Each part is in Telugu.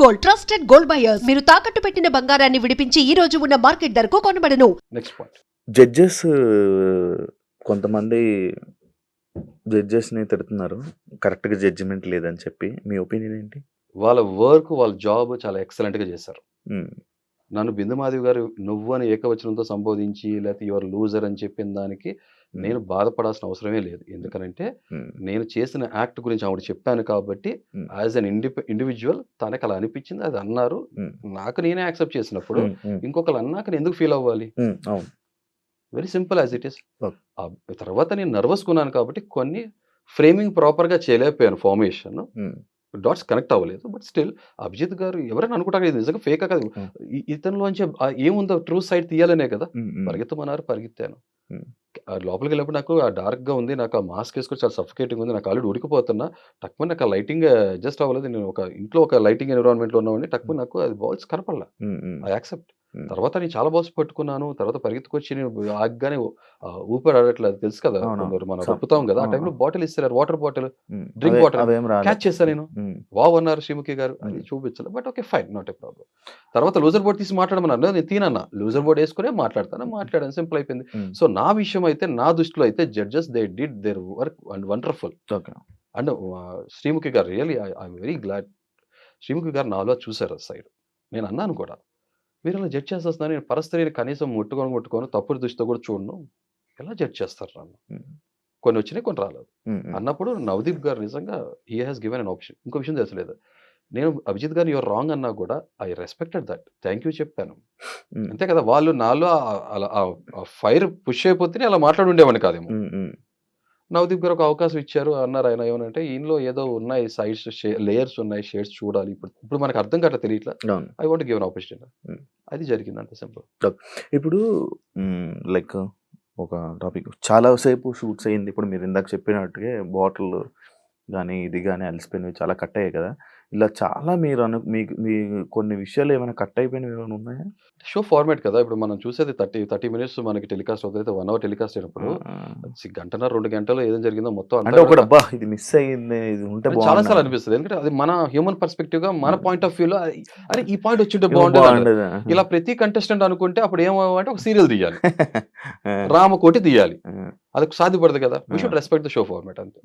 Gold, trusted gold buyers. మీరు తాకట్టు పెట్టిన బంగారాన్ని విడిపించి ఈ రోజు ఉన్న మార్కెట్ ధరకు కొనబడను. Next point. జడ్జెస్ కొంతమంది జడ్జెస్ని తిడుతున్నారు, కరెక్ట్గా జడ్జిమెంట్ లేదని చెప్పి. మీ ఒపీనియన్ ఏంటి? వాళ్ళ వర్క్, వాళ్ళ జాబ్ చాలా ఎక్సలెంట్గా చేశారు. ఉమ్, నన్ను బిందు మాధవి గారు నువ్వు అని ఏకవచనంతో సంబోధించి లేకపోతే యువర్ లూజర్ అని చెప్పిన దానికి నేను బాధపడాల్సిన అవసరమే లేదు. ఎందుకంటే ఉమ్, నేను చేసిన యాక్ట్ గురించి ఆవిడ చెప్పాను కాబట్టి యాజ్ అన్ ఇండివిజువల్ తనకు అలా అనిపించింది, అది అన్నారు. ఉమ్, నాకు నేనే యాక్సెప్ట్ చేసినప్పుడు ఉమ్, ఉమ్, ఇంకొకరు అన్నాక నేను ఎందుకు ఫీల్ అవ్వాలి? అవును. Very simple as it is. Okay. తర్వాత నేను నర్వస్ కొన్నాను కాబట్టి కొన్ని ఫ్రేమింగ్ ప్రాపర్గా చేయలేకపోయాను. ఫార్మేషన్ ఉమ్, డాట్స్ కనెక్ట్ అవ్వలేదు. బట్ స్టిల్ అభిజిత్ గారు ఎవరైనా అనుకుంటారు ఇది నిజంగా ఫేక్ కాదు, ఇతనిలోంచి ఏముందో ట్రూ సైడ్ తీయాలనే కదా ఉమ్, ఉమ్, పరిగెత్తమన్నారు, పరిగెత్తాను. ఉమ్, లోపలికి వెళ్ళినప్పుడు నాకు ఆ డార్క్గా ఉంది, నాకు ఆ మాస్క్ వేసుకొని చాలా సఫికేటింగ్ ఉంది, నాకు ఆల్రెడీ ఉడికిపోతున్నా. టక్కుమని నాకు ఆ లైటింగ్ అడ్జస్ట్ అవ్వలేదు. నేను ఒక ఇంట్లో ఒక లైటింగ్ ఎన్విరాన్మెంట్లో ఉన్నామని టక్కుమని నాకు అది బాల్స్ కనపడలా. Um, um, I accept. Um. తర్వాత నేను చాలా బాల్స్ పట్టుకున్నాను. తర్వాత పరిగెత్తుకొచ్చి నేను ఆగ్గానే ఊపిరి ఆడట్లేదు, తెలుసు కదా అవును. కొందరు మనం సమ్- రప్పుతాం కదా. ఆ ఆ, టైంలో బాటిల్ ఇస్తారు, వాటర్ బాటిల్, ఉమ్, డ్రింక్ వాటర్ అవేం రాలేదు. క్యాచ్ చేశాను నేను. ఉమ్, వావ్ అన్నారు శ్రీముఖి గారు, అది చూపించలేదు. But okay fine, not a problem. తర్వాత లూజర్ బోర్డ్ తీసి మాట్లాడమన్నారు, నేను తీనన్నా లూజర్ బోర్డ్ వేసుకునే మాట్లాడాను, సింపుల్ అయిపోయింది. ఉమ్, సో నా విషయం అయితే, నా దృష్టిలో అయితే judges they did their work and wonderful. Okay. And Sreemukhi garu really I'm very glad. Sreemukhi garu నాలో చూసారు సైడ్. నేను అన్నాను కూడా, మీరు ఇలా జడ్జ్ చేసేస్తున్నారు, నేను పరస్త్రీని కనీసం ముట్టుకొని తప్పుడు దృష్టితో కూడా చూడను, ఎలా జడ్జ్ చేస్తారు నన్ను? ఉమ్, కొన్ని వచ్చినాయి, కొన్ని రాలేదు ఉమ్, ఉమ్, అన్నప్పుడు నవదీప్ గారు నిజంగా he has given an option. ఇంకో విషయం తెలుసలేదు, నేను అభిజిత్ గారు యువర్ రాంగ్ అన్నా కూడా I respected that, thank you చెప్పాను. ఉమ్, అంతే కదా, వాళ్ళు నాలో ఫైర్ పుష్ అయిపోతే అలా మాట్లాడి ఉండేవాడిని కాదేమో. ఉమ్, ఉమ్, నవదీప్ గారు ఒక అవకాశం ఇచ్చారు అన్నారు. ఆయన ఏమనంటే, ఈయనలో ఏదో ఉన్నాయి సైడ్స్, లేయర్స్ ఉన్నాయి, షేడ్స్ చూడాలి, ఇప్పుడు మనకు అర్థం కావట్లేదు, తెలియట్లా, అవును. I want give an opportunity. Um. అది జరిగింది, అంత సింపుల్. ఇప్పుడు లైక్ ఒక టాపిక్ చాలాసేపు షూట్స్ అయ్యింది. ఇప్పుడు మీరు ఇందాక చెప్పినట్టుగా బాటిల్ కానీ ఇది కానీ అలసిపోయినవి చాలా కట్ అయ్యాయి కదా. ఇలా చాలా మీరు మీకు మీ కొన్ని విషయాలు ఏమైనా కట్ అయిపోయినవి ఏమైనా ఉన్నాయా? షో ఫార్మాట్ కదా, ఇప్పుడు మనం చూసేది 30 మినిట్స్ మనకి టెలికాస్ట్ అవుతుంది. 1 అవర్ టెలికాస్ట్ అయినప్పుడు గంటన్నర 2 గంటలో ఏదో జరిగిందో మొత్తం అంటే ఒకటి అబ్బా ఇది మిస్ అయ్యింది, ఇది ఉంటే చాలా బాగుండు సార్లు అనిపిస్తుంది. ఎందుకంటే అది మన హ్యూమన్ పర్స్పెక్టివ్ గా, మన పాయింట్ ఆఫ్ వ్యూలో అరే ఈ పాయింట్ వచ్చింటే బాగుండేది. బాగుండేది. ఇలా ప్రతి కంటెస్టెంట్ అనుకుంటే అప్పుడు ఏమంటే ఒక సీరియల్ తీయాలి, రామకోటి తీయాలి, అది సాధ్యపడదు కదా. We should respect the show format అంతే.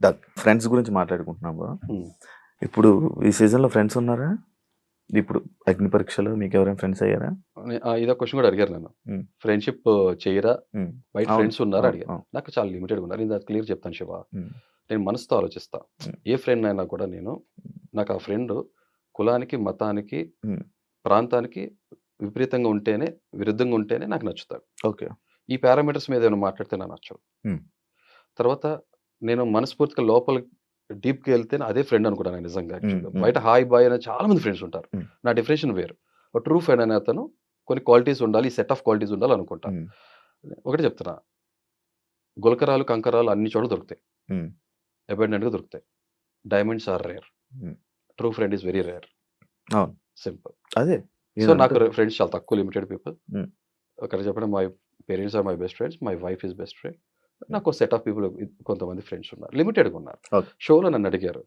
ఫ్రెండ్స్ గురించి మాట్లాడుకుంటున్నాము. ఇప్పుడు ఈ సీజన్ లో ఫ్రెండ్స్ ఉన్నారా? ఇప్పుడు అగ్ని పరీక్షలో మీకు ఎవరైనా ఫ్రెండ్స్ అయ్యారా? ఇదో క్వశ్చన్ కూడా అడిగారు నన్ను, ఫ్రెండ్షిప్ చేయరా, బయట ఫ్రెండ్స్ ఉన్నారా అడిగారు. నాకు చాలా లిమిటెడ్ ఉన్నారు. నేను క్లియర్ చెప్తాను శివ, నేను మనసుతో ఆలోచిస్తా. ఏ ఫ్రెండ్ అయినా కూడా నేను, నాకు ఆ ఫ్రెండ్ కులానికి, మతానికి, ప్రాంతానికి విపరీతంగా ఉంటేనే, విరుద్ధంగా ఉంటేనే నాకు నచ్చుతాడు. ఓకే. ఈ ఈ పారామీటర్స్ మీద ఏమైనా మాట్లాడితే నాకు నచ్చదు. తర్వాత నేను మనస్ఫూర్తిగా లోపల డీప్కి వెళ్తే అదే ఫ్రెండ్ అనుకుంటాను నిజంగా. బయట హాయ్ బాయ్ అనే చాలా మంది ఫ్రెండ్స్ ఉంటారు. నా డెఫినేషన్ వేరు. ఒక ట్రూ ఫ్రెండ్ అనే అతను కొన్ని క్వాలిటీస్ ఉండాలి, ఈ సెట్ ఆఫ్ క్వాలిటీస్ ఉండాలి అనుకుంటాను. ఒకటి చెప్తున్నా, గులకరాలు, కంకరాలు అన్ని చోట్ల దొరుకుతాయి, అబాండెంట్గా దొరుకుతాయి. Diamonds are rare, true friend is very rare. Simple. అదే. సో నాకు ఫ్రెండ్స్ చాలా తక్కువ, లిమిటెడ్ పీపుల్. ఒకటి చెప్పడం, my parents are my best friends, my wife is best friend. నాకు సెట్ ఆఫ్ పీపుల్ కొంతమంది ఫ్రెండ్స్ ఉన్నారు, లిమిటెడ్గా ఉన్నారు. షోలో నన్ను అడిగారు,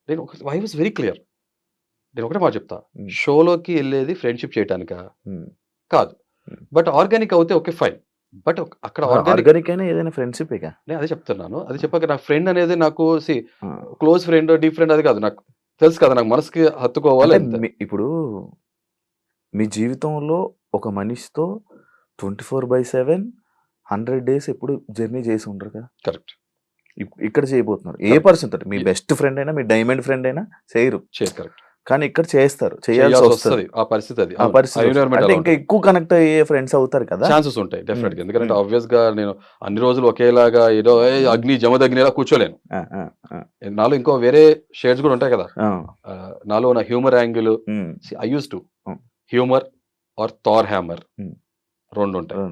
నేను ఐ వాజ్ వెరీ క్లియర్. నేను ఒకటే మాట చెప్తా, షోలోకి వెళ్ళేది ఫ్రెండ్షిప్ చేయటానికా? కాదు. బట్ ఆర్గానిక్ అవుతే ఓకే ఫైన్. బట్ అక్కడ ఆర్గానిక్ అయినా ఏదైనా ఫ్రెండ్షిప్. నేను అదే చెప్తున్నాను. అది చెప్పాక నాకు ఫ్రెండ్ అనేది నాకు క్లోజ్ ఫ్రెండ్, డీప్ ఫ్రెండ్ అది కాదు. నాకు తెలుసు కదా, నాకు మనసుకి హత్తుకోవాలి. ఇప్పుడు మీ జీవితంలో ఒక మనిషితో 24/7 100 days ఎప్పుడు జర్నీ చేసి ఉంటారు కదా. కరెక్ట్. ఇక్కడ చేయబోతున్నారు. ఏ పర్సన్ తోటి, మీ బెస్ట్ ఫ్రెండ్ అయినా, మీ డైమండ్ ఫ్రెండ్ అయినా చేయరు. కరెక్ట్. కానీ ఇక్కడ చేస్తారు, చేయాల్సి వస్తుంది. ఆ పరిస్థితి అది. ఆ పరిస్థితి అంటే ఇంకా ఎక్కువ కనెక్ట్ అయ్యే ఫ్రెండ్స్ అవుతారు కదా, ఛాన్సెస్ ఉంటాయి డెఫినెట్ గా. ఎందుకంటే ఆబ్వియస్ గా నేను అన్ని రోజులు ఒకేలాగా ఏదో అగ్ని జమదగ్నిలా కూర్చోలేను. నాలో ఇంకో వేరే షేడ్స్ కూడా ఉంటాయి కదా. నాలో నా humour angle, I use to humour or the hammer, రెండు ఉంటాయి.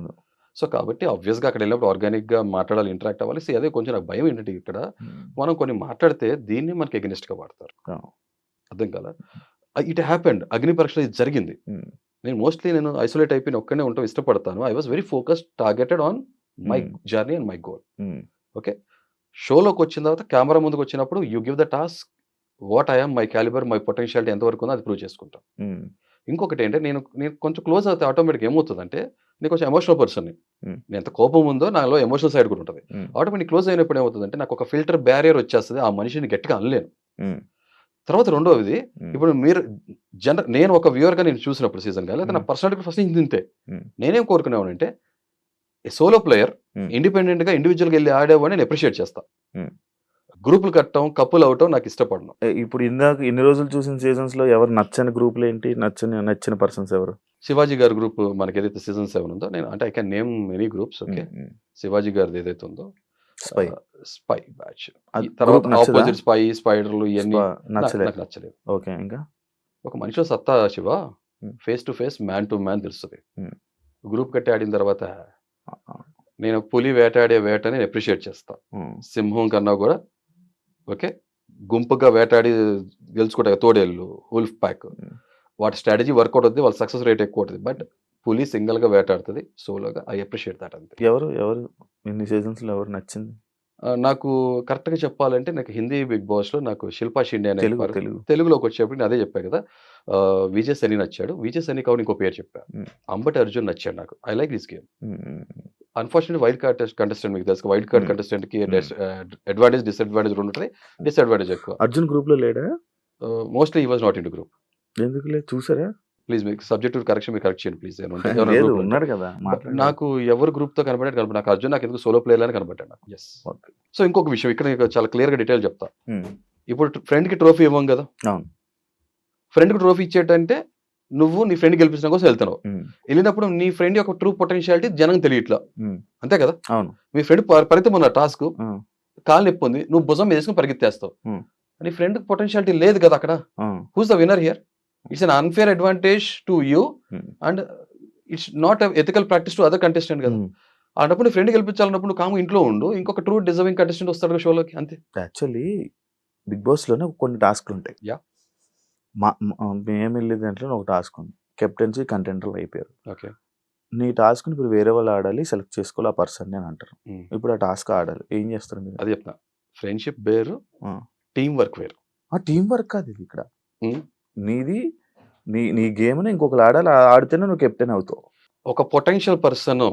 సో కాబట్టి ఆబ్వియస్ గా అక్కడ వెళ్ళినప్పుడు ఆర్గానిక్ గా మాట్లాడాలి, ఇంటరాక్ట్ అవ్వాలి. అదే కొంచెం నాకు భయం ఏంటంటే, ఇక్కడ మనం కొన్ని మాట్లాడితే దీన్ని మనకి ఎగనిస్ట్ గా వాడతారు, అర్థం కదా. ఇట్ హ్యాపెండ్, అగ్ని పరీక్షలో ఇది జరిగింది. నేను మోస్ట్లీ నేను ఐసోలేట్ అయిపోయి ఒక్కనే ఉంటాం ఇష్టపడతాను. I was very focused, targeted on my journey and my goal. Okay. షోలోకి వచ్చిన తర్వాత కెమెరా ముందుకు వచ్చినప్పుడు you give the task what I'm, my calibre, my potentiality ఎంతవరకు ఉందో అది ప్రూవ్ చేసుకుంటాను. ఇంకొకటి ఏంటంటే నేను నేను కొంచెం క్లోజ్ అవుతే ఆటోమేటిక్ ఏమవుతుందంటే నేను కొంచెం ఎమోషనల్ పర్సన్ని. నేను ఎంత కోపం ఉందో నాలో ఎమోషనల్ సైడ్ కూడా ఉంటుంది. ఆటోమేటిక్ క్లోజ్ అయినప్పుడు ఏమవుతుందంటే నాకు ఒక ఫిల్టర్ బ్యారియర్ వచ్చేస్తుంది, ఆ మనిషిని గట్టిగా అనలేను. తర్వాత రెండోది, ఇప్పుడు మీరు నేను ఒక వ్యూవర్గా నేను చూసినప్పుడు సీజన్ గా లేదా నా పర్సనాలిటీ ఫస్ట్ ఇంతే. నేనేం కోరుకునేవానంటే సోలో ప్లేయర్ ఇండిపెండెంట్ గా ఇండివిజువల్గా వెళ్ళి ఆడేవాడిని నేను అప్రిషియేట్ చేస్తాను. గ్రూపులు కట్టడం, కప్పులు అవటం నాకు ఇష్టపడను. ఇప్పుడు ఇందాక ఇన్ని రోజులు చూసిన సీజన్స్ లో ఎవరు నచ్చని గ్రూపులు ఏంటి, నచ్చిన పర్సన్స్ ఎవరు? శివాజీ గారి గ్రూప్ మనకి ఏదైతే సీజన్ 7 ఉందో, నేను అంటే I can name many groups. Okay, Shivaji గారిది ఏదైతే ఉందో స్పై బ్యాచ్, తర్వాత ఆపోజిట్ స్పైడర్లు ఇవన్నీ నాకు నచ్చలేదు. ఓకే, ఇంకా ఒక మనిషిలో సత్తా Shiva face to face, man to man తెలుస్తుంది. గ్రూప్ కట్టి ఆడిన తర్వాత నేను పులి వేటాడే వేటని అప్రిషియేట్ చేస్తా. సింహం కన్నా కూడా ఓకే గుంపుగా వేటాడి గెలుచుకుంటాయి తోడేళ్ళు, ఉల్ఫ్ ప్యాక్, వాటి స్ట్రాటజీ వర్కౌట్ అవుతుంది, వాళ్ళ సక్సెస్ రేట్ ఎక్కువ అవుతుంది. బట్ పులి సింగిల్ గా వేటాడుతుంది, సోలోగా. I appreciate that. అంతే. ఎవరు ఇన్ని సీజన్స్ లో ఎవరు నచ్చింది? నాకు కరెక్ట్ గా చెప్పాలంటే నాకు హిందీ బిగ్ బాస్ లో నాకు శిల్పా షిండే అనే తెలుగు తెలుగులోకి వచ్చేప్పుడు నేను అదే చెప్పా కదా, విజయ్ సని నచ్చాడు. విజయ్ సని కావాలి ఇంకో పేరు చెప్పా, అంబటి అర్జున్ నచ్చాడు నాకు. I like this game. Unfortunate wild card contestant, మీకు తెలుసు వైల్డ్ కార్డ్ కంటెస్టెంట్ కి అడ్వాంటేజ్ డిసడ్వాంటేజ్ ఉంటుంది. డిసడ్వాంటేజ్ ఎక్కువ. అర్జున్ గ్రూప్ లో లేడా? Mostly he was not in to group. ఎందుకు లేదు చూసారా? ప్లీజ్ మీకు సబ్జెక్ట్ కరెక్షన్ మీరు కరెక్ట్ చేయండి ప్లీజ్. ఉన్నాడు కదా, నాకు ఎవరు గ్రూప్ తో కనబడే నాకు అర్జున్ నాకు ఎందుకు సోలో ప్లేయర్ అని కనబడ్డాడు నాకు. ఎస్. సో ఇంకొక విషయం ఇక్కడ చాలా క్లియర్ గా డీటెయిల్ చెప్తా. ఇప్పుడు ఫ్రెండ్ కి ట్రోఫీ ఇవ్వం కదా, ఫ్రెండ్ కి ట్రోఫీ ఇచ్చేటంటే నువ్వు నీ ఫ్రెండ్ గెలిపించిన కోసం వెళ్తున్నావు. వెళ్ళినప్పుడు నీ ఫ్రెండ్ యొక్క ట్రూ పొటెన్షియాలిటీ జనం తెలియట్లా, అంతే కదా. మీ ఫ్రెండ్ పరితం ఉన్న టాస్క్, కాలు నొప్పి ఉంది, నువ్వు భుజం మీద వేసుకుని పరిగెత్తేస్తావు. నీ ఫ్రెండ్ పొటెన్షియాలిటీ లేదు కదా అక్కడ. Who's the winner here? It's an unfair advantage to you and it's not ethical practice to other contestant కదా. అన్నప్పుడు నీ ఫ్రెండ్ గెలిపించాలన్నప్పుడు నువ్వు కాము ఇంట్లో ఉండు, ఇంకొక ట్రూ డిజర్వింగ్ కంటెస్టెంట్ వస్తాడు షోలోకి, అంతే. యాక్చువల్లీ బిగ్ బాస్ లోనే కొన్ని టాస్క్లు ఉంటాయి. మేము వెళ్ళే దాంట్లో ఒక టాస్క్ ఉంది, కెప్టెన్సీ కంటెంటర్లు అయిపోయారు. ఓకే, నీ టాస్క్ ఇప్పుడు వేరే వాళ్ళు ఆడాలి, సెలెక్ట్ చేసుకోవాలి ఆ పర్సన్ అని అంటారు. ఇప్పుడు ఆ టాస్క్ ఆడాలి, ఏం చేస్తారు మీరు? అది చెప్తా. ఫ్రెండ్షిప్ వేరు, టీం వర్క్ వేరు. ఆ టీం వర్క్ కాదు ఇది. ఇక్కడ నీది నీ గేమ్ ఇంకొకరు ఆడాలి, ఆడితేనే నువ్వు కెప్టెన్ అవుతావు. ఒక పొటెన్షియల్ పర్సన్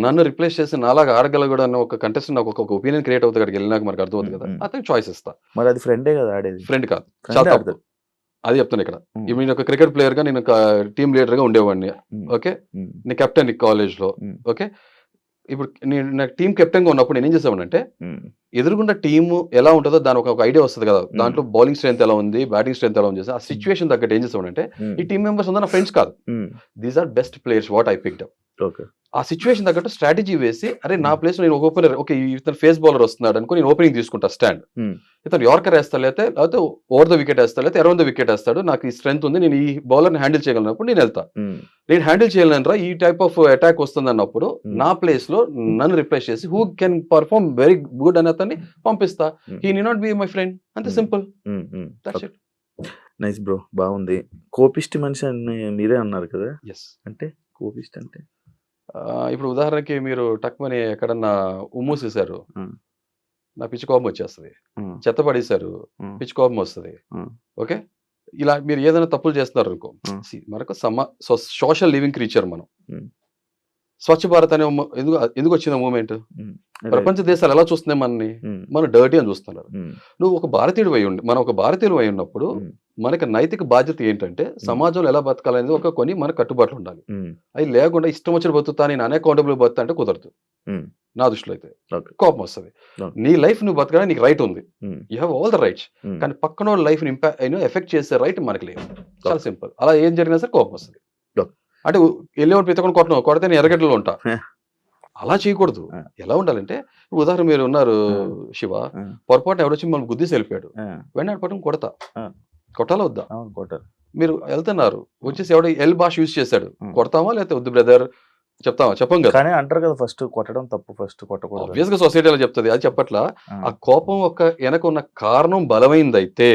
నన్ను రిప్లేస్ చేసి నాలాగా ఆడగలగడు అన్న ఒక కంటెస్టెంట్ నాకు ఒక ఒపీనియన్ క్రియేట్ అవుతుంది. అక్కడికి వెళ్ళినాక మనకు అర్థమవుతుంది కదా, అతనికి చాయిస్ ఇస్తా. మరి అది ఫ్రెండే కదా ఆడేది? ఫ్రెండ్ కాదు, చాలా తప్పు. అది చెప్తాను ఇక్కడ. ఇప్పుడు నేను ఒక క్రికెట్ ప్లేయర్ గా, నేను ఒక టీమ్ లీడర్ గా ఉండేవాడిని. ఓకే, నేను కెప్టెన్ కాలేజ్ లో. ఓకే, ఇప్పుడు నేను నాకు టీం కెప్టెన్ గా ఉన్నప్పుడు నేను ఏం చేసామంటే, ఎదురుగుండా టీమ్ ఎలా ఉంటుందో దాని ఒక ఐడియా వస్తుంది కదా, దాంట్లో బౌలింగ్ స్ట్రెంత్ ఎలా ఉంది, బ్యాటింగ్ స్ట్రెంత్ ఎలా ఉంది, ఆ సిచ్యువేషన్ తగ్గట్టు ఏం చేసామంటే, ఈ టీమ్ మెంబర్స్ ఉందా నా ఫ్రెండ్స్ కాదు, these are best players what I picked up. ఆ సిచ్యువేషన్ తగ్గట్టు స్ట్రాటజీ వేసి, అరే నా ప్లేస్ లో నేను ఒక ఓపెనర్, ఓకే ఇతను ఫేస్ బౌలర్ వస్తున్నాడు అనుకో, నేను ఓపెనింగ్ తీసుకుంటా స్టాండ్. ఇతను యార్కర్ వేస్తా, లేకపోతే ఓవర్ ద వికెట్ వేస్తా, లేకపోతే అరౌండ్ ద వికెట్ వేస్తాడు, నాకు ఈ స్ట్రెంత్ ఉంది, నేను ఈ బౌలర్ ని హ్యాండిల్ చేయగలిగినప్పుడు నేను వెళ్తా. నేను హ్యాండిల్ చేయలేనరా ఈ టైప్ ఆఫ్ అటాక్ వస్తుంది అన్నప్పుడు నా ప్లేస్ లో నన్ను రిప్లేస్ చేసి who can perform very good అని అతన్ని పంపిస్తా. He need not be my friend, అంతే సింపుల్. నైస్ బ్రో, బాగుంది. కోపిష్టి మనిషి అని మీరే అన్నారు కదా, అంటే కోపిష్టి అంటే ఇప్పుడు ఉదాహరణకి మీరు టక్మని ఎక్కడన్నా ఉమ్మూసేశారు, నా పిచ్చి కోపం వచ్చేస్తుంది. చెత్త పడేశారు, పిచ్చి కోపం వస్తుంది. ఓకే, ఇలా మీరు ఏదైనా తప్పులు చేస్తున్నారు అనుకో, మనకు సోషల్ లివింగ్ క్రీచర్ మనం. స్వచ్ఛ భారత్ అనే ఎందుకు వచ్చింది మూమెంట్? ప్రపంచ దేశాలు ఎలా చూస్తున్నాయి మనని? మనం డర్టీ అని చూస్తున్నారు. నువ్వు ఒక భారతీయుడు అయి ఉండి, మనం ఒక భారతీయులు అయి ఉన్నప్పుడు మనకి నైతిక బాధ్యత ఏంటంటే సమాజంలో ఎలా బతకాలనేది ఒక కొన్ని మన కట్టుబాట్లు ఉండాలి. అవి లేకుండా ఇష్టం వచ్చిన బతుకుతా, నేను అన్అకౌంటబుల్ బతుకుతా అంటే కుదరదు నా దృష్టిలో. అయితే కోపం వస్తుంది. నీ లైఫ్ నువ్వు బతకడానికి నీకు రైట్ ఉంది, you have all the rights. కానీ పక్కన వాళ్ళ లైఫ్ ఎఫెక్ట్ చేసే రైట్ మనకి లేదు. చాలా సింపుల్. అలా ఏం జరిగినా సరే కోపం వస్తుంది. అంటే వెళ్ళేవాడు ప్రతి ఒక్కరు కొడితే నేను ఎర్రగడ్డలో ఉంటా, అలా చేయకూడదు. ఎలా ఉండాలంటే, ఉదాహరణ మీరు ఉన్నారు శివ, పొరపాటున ఎవడొచ్చి మనం గుద్దేసి వెళ్ళిపోయాడు, వెంటనే పట్టుకుని కొట్టాలా వద్దా? మీరు వెళ్తున్నారు, వచ్చేసి ఎవడో ఎల్ భాష యూజ్ చేశాడు, కొడతామా లేకపోతే వద్దు బ్రదర్ చెప్తామా? చెప్పం కదా. కానీ అంటారు కదా, ఫస్ట్ కొట్టడం తప్పు, ఫస్ట్ కొట్టకూడదు. ఆబ్వియస్ గా సొసైటీ అలా చెప్తుంది, అది చెప్పట్లా. ఆ కోపం ఒక వెనక ఉన్న కారణం బలమైంది అయితే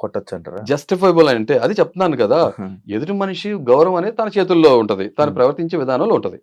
కొట్టచ్చు అంటారా? జస్టిఫైబుల్ అంటే అది చెప్తున్నాను కదా. ఎదుటి మనిషి గౌరవం అనేది తన చేతుల్లో ఉంటది, తను ప్రవర్తించే విధానంలో ఉంటది.